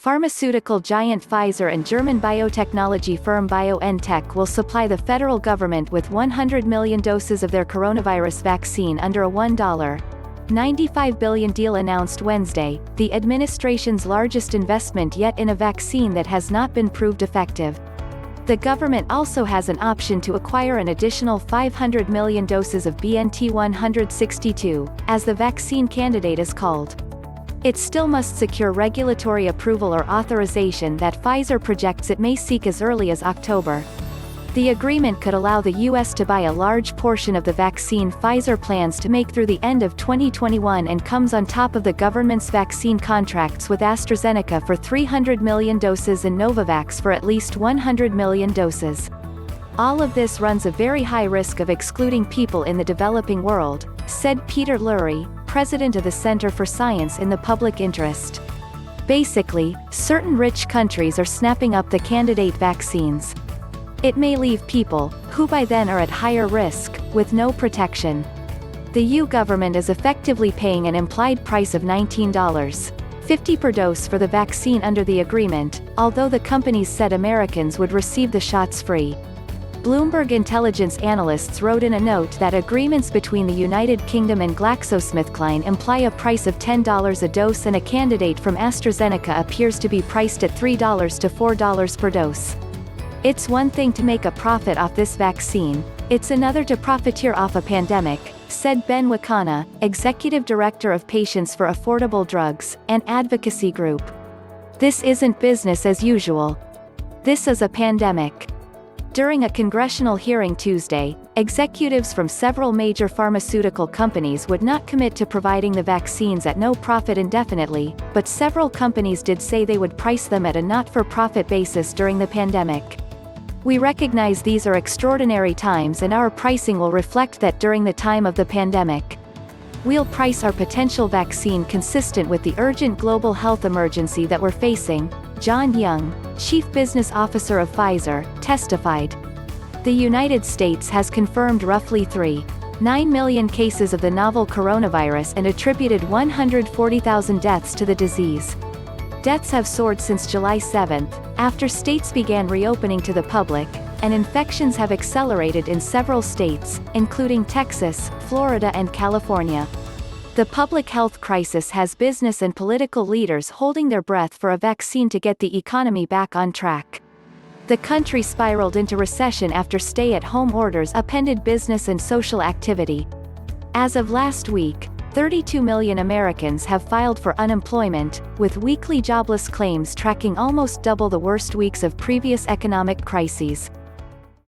Pharmaceutical giant Pfizer and German biotechnology firm BioNTech will supply the federal government with 100 million doses of their coronavirus vaccine under a $1.95 billion deal announced Wednesday, the administration's largest investment yet in a vaccine that has not been proved effective. The government also has an option to acquire an additional 500 million doses of BNT162, as the vaccine candidate is called. It still must secure regulatory approval or authorization that Pfizer projects it may seek as early as October. The agreement could allow the U.S. to buy a large portion of the vaccine Pfizer plans to make through the end of 2021 and comes on top of the government's vaccine contracts with AstraZeneca for 300 million doses and Novavax for at least 100 million doses. All of this runs a very high risk of excluding people in the developing world, said Peter Lurie, president of the Center for Science in the Public Interest. Basically, certain rich countries are snapping up the candidate vaccines. It may leave people, who by then are at higher risk, with no protection. The EU government is effectively paying an implied price of $19.50 per dose for the vaccine under the agreement, although the companies said Americans would receive the shots free. Bloomberg Intelligence analysts wrote in a note that agreements between the United Kingdom and GlaxoSmithKline imply a price of $10 a dose, and a candidate from AstraZeneca appears to be priced at $3 to $4 per dose. It's one thing to make a profit off this vaccine, it's another to profiteer off a pandemic, said Ben Wakana, executive director of Patients for Affordable Drugs, an advocacy group. This isn't business as usual. This is a pandemic. During a congressional hearing Tuesday, executives from several major pharmaceutical companies would not commit to providing the vaccines at no profit indefinitely, but several companies did say they would price them at a not-for-profit basis during the pandemic. We recognize these are extraordinary times, and our pricing will reflect that during the time of the pandemic. We'll price our potential vaccine consistent with the urgent global health emergency that we're facing, John Young, chief business officer of Pfizer, testified. The United States has confirmed roughly 3.9 million cases of the novel coronavirus and attributed 140,000 deaths to the disease. Deaths have soared since July 7, after states began reopening to the public, and infections have accelerated in several states, including Texas, Florida and California. The public health crisis has business and political leaders holding their breath for a vaccine to get the economy back on track. The country spiraled into recession after stay-at-home orders upended business and social activity. As of last week, 32 million Americans have filed for unemployment, with weekly jobless claims tracking almost double the worst weeks of previous economic crises.